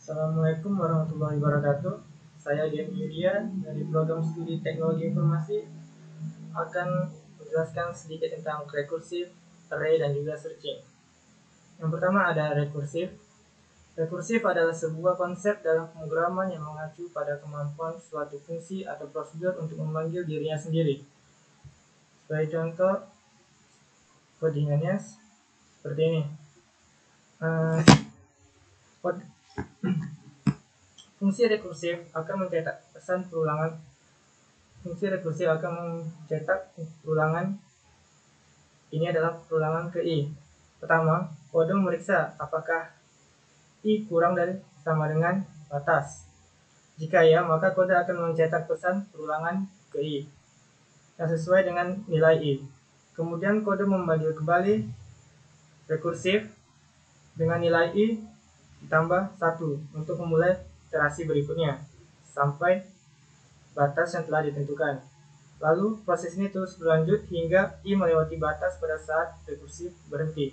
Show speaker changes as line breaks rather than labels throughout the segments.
Assalamualaikum warahmatullahi wabarakatuh. Saya Dian Yudia dari program studi Teknologi Informasi akan menjelaskan sedikit tentang rekursif, array, dan juga searching. Yang pertama ada rekursif. Rekursif adalah sebuah konsep dalam pemrograman yang mengacu pada kemampuan suatu fungsi atau prosedur untuk memanggil dirinya sendiri. Sebagai contoh, codingannya seperti ini. Fungsi rekursif akan mencetak pesan perulangan. Fungsi rekursif akan mencetak perulangan. Ini adalah perulangan ke i. Pertama, kode memeriksa apakah i kurang dari sama dengan batas. Jika ya, maka kode akan mencetak pesan perulangan ke i yang sesuai dengan nilai i. Kemudian kode memanggil kembali rekursif dengan nilai i ditambah 1 untuk memulai iterasi berikutnya sampai batas yang telah ditentukan. Lalu proses ini terus berlanjut hingga i melewati batas pada saat rekursif berhenti.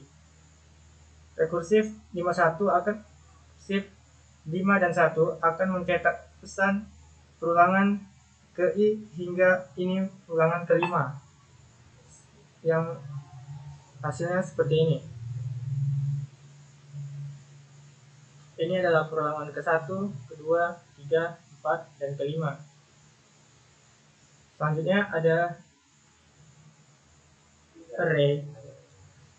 Rekursif 5 dan 1 akan mencetak pesan perulangan ke i hingga ini perulangan kelima, yang hasilnya seperti ini. Ini adalah perulangan ke-1, kedua, 3, 4, dan kelima. Selanjutnya ada array.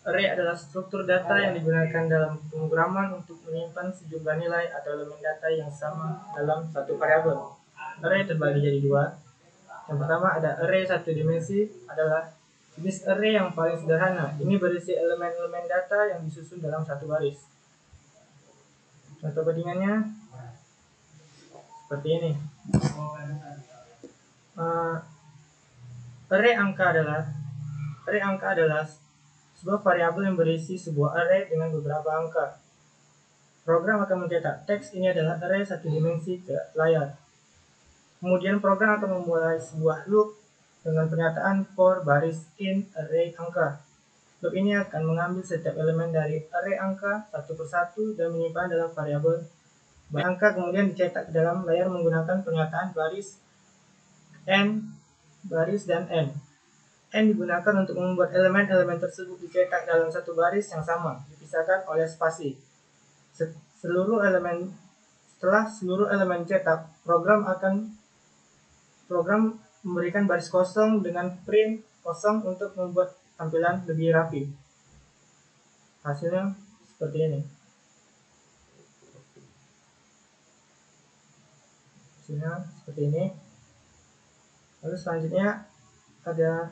Array adalah struktur data yang digunakan dalam pemrograman untuk menyimpan sejumlah nilai atau elemen data yang sama dalam satu variabel. Array terbagi jadi dua. Yang pertama ada array satu dimensi, adalah jenis array yang paling sederhana. Ini berisi elemen-elemen data yang disusun dalam satu baris. Contoh codingannya seperti ini. Array angka adalah sebuah variabel yang berisi sebuah array dengan beberapa angka. Program akan mencetak teks ini adalah array satu dimensi ke layar. Kemudian program akan memulai sebuah loop dengan pernyataan for baris in array angka. Loop ini akan mengambil setiap elemen dari array angka satu persatu dan menyimpan dalam variabel angka, kemudian dicetak ke dalam layar menggunakan pernyataan baris n, baris, dan n. N digunakan untuk membuat elemen-elemen tersebut dicetak dalam satu baris yang sama, dipisahkan oleh spasi. Setelah seluruh elemen cetak, program memberikan baris kosong dengan print kosong untuk membuat tampilan lebih rapi. Hasilnya seperti ini. Lalu selanjutnya ada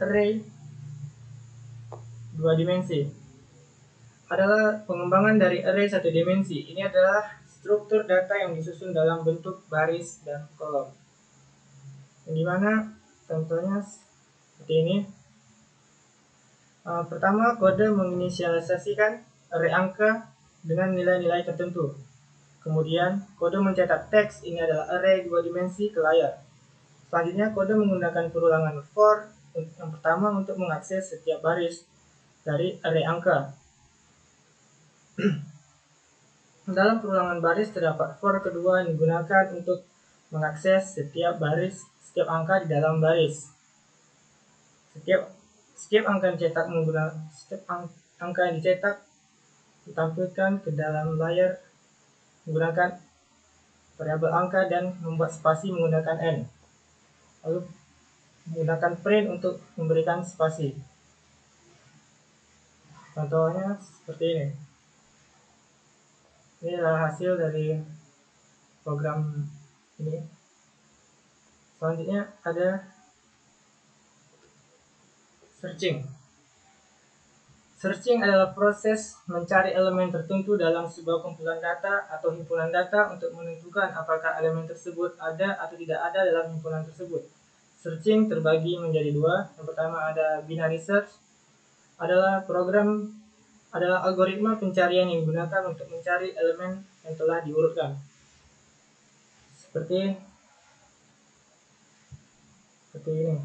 array dua dimensi. Adalah pengembangan dari array satu dimensi. Ini adalah struktur data yang disusun dalam bentuk baris dan kolom. Yang dimana contohnya seperti ini. Pertama, kode menginisialisasikan array angka dengan nilai-nilai tertentu. Kemudian kode mencetak teks ini adalah array dua dimensi ke layar. Selanjutnya kode menggunakan perulangan for yang pertama untuk mengakses setiap baris dari array angka. Dalam perulangan baris terdapat for kedua yang digunakan untuk mengakses setiap angka di dalam baris. Setiap angka yang dicetak ditampilkan ke dalam layar menggunakan variabel angka dan membuat spasi menggunakan n. Lalu menggunakan print untuk memberikan spasi. Contohnya seperti ini. Ini adalah hasil dari program ini. Selanjutnya ada searching. Searching adalah proses mencari elemen tertentu dalam sebuah kumpulan data atau himpunan data untuk menentukan apakah elemen tersebut ada atau tidak ada dalam himpunan tersebut. Searching terbagi menjadi dua. Yang pertama ada binary search, adalah algoritma pencarian yang digunakan untuk mencari elemen yang telah diurutkan. Seperti ini.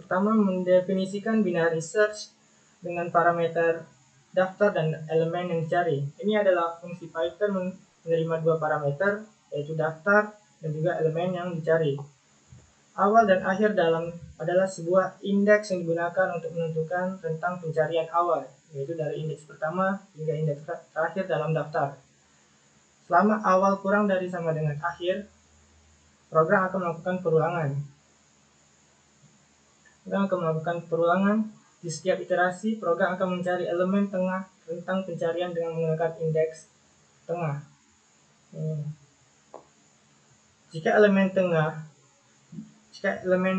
Pertama, mendefinisikan binary search dengan parameter daftar dan elemen yang dicari. Ini adalah fungsi Python menerima dua parameter, yaitu daftar dan juga elemen yang dicari. Awal dan akhir dalam adalah sebuah indeks yang digunakan untuk menentukan rentang pencarian awal, yaitu dari indeks pertama hingga indeks terakhir dalam daftar. Selama awal kurang dari sama dengan akhir, program akan melakukan perulangan. Di setiap iterasi, program akan mencari elemen tengah rentang pencarian dengan menggunakan indeks tengah. Jika elemen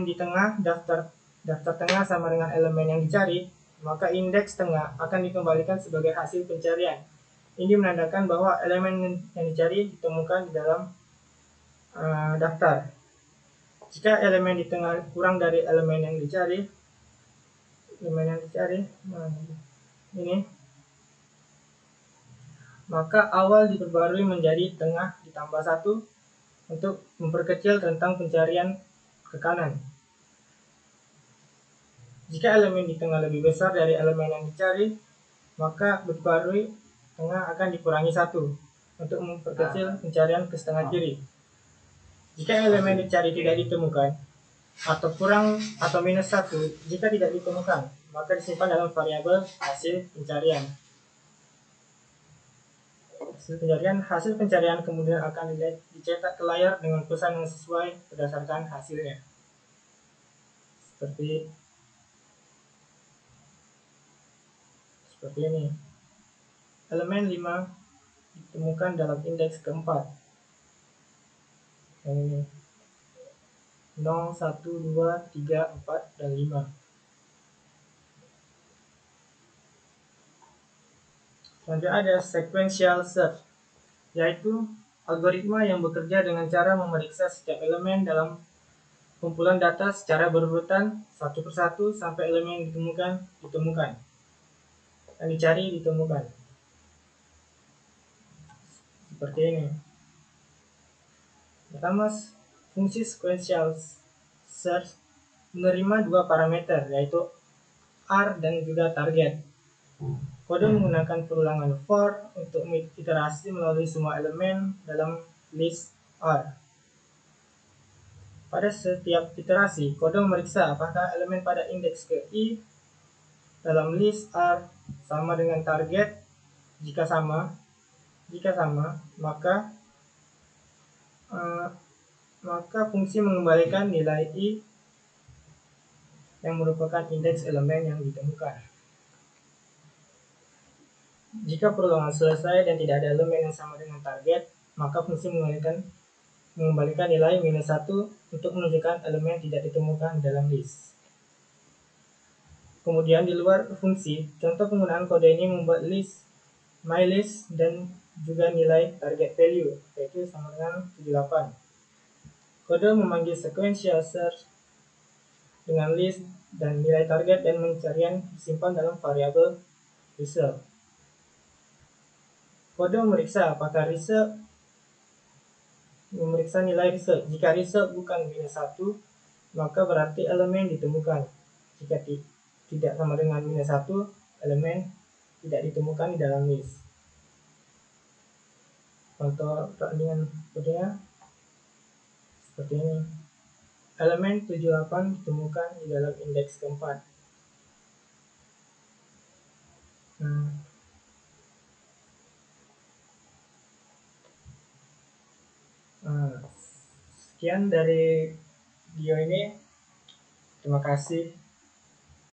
di tengah daftar tengah sama dengan elemen yang dicari, maka indeks tengah akan dikembalikan sebagai hasil pencarian. Ini menandakan bahwa elemen yang dicari ditemukan di dalam daftar. Jika elemen di tengah kurang dari elemen yang dicari, maka awal diperbarui menjadi tengah ditambah 1 untuk memperkecil rentang pencarian ke kanan. Jika elemen di tengah lebih besar dari elemen yang dicari, maka diperbarui tengah akan dikurangi 1 untuk memperkecil pencarian ke setengah kiri. Jika elemen dicari tidak ditemukan, atau kurang atau minus 1, jika tidak ditemukan, maka disimpan dalam variabel hasil pencarian. Hasil pencarian kemudian akan dicetak ke layar dengan pesan yang sesuai berdasarkan hasilnya. Seperti ini. Elemen 5 ditemukan dalam indeks keempat. Yang ini. 0, 1, 2, 3, 4, dan 5. Selanjutnya ada sequential search, yaitu algoritma yang bekerja dengan cara memeriksa setiap elemen dalam kumpulan data secara berurutan satu persatu sampai elemen yang ditemukan. Yang dicari ditemukan. Seperti ini. Pertama, fungsi sequential search menerima dua parameter, yaitu R dan juga target. Kode menggunakan perulangan for untuk iterasi melalui semua elemen dalam list R. Pada setiap iterasi, kode memeriksa apakah elemen pada indeks ke I dalam list R sama dengan target. Jika sama, maka fungsi mengembalikan nilai I yang merupakan indeks elemen yang ditemukan. Jika perulangan selesai dan tidak ada elemen yang sama dengan target, maka fungsi mengembalikan nilai minus 1 untuk menunjukkan elemen tidak ditemukan dalam list. Kemudian di luar fungsi, contoh penggunaan kode ini membuat list, mylist, dan juga nilai target value, yaitu sama dengan 78. Kode memanggil sequential search dengan list dan nilai target dan pencarian disimpan dalam variabel result. Kode memeriksa apakah memeriksa nilai result. Jika result bukan minus 1, maka berarti elemen ditemukan. Jika tidak sama dengan minus 1, elemen tidak ditemukan di dalam list. Contoh dengan kodenya seperti ini. Elemen 78 ditemukan di dalam indeks keempat. Sekian dari video ini. Terima kasih.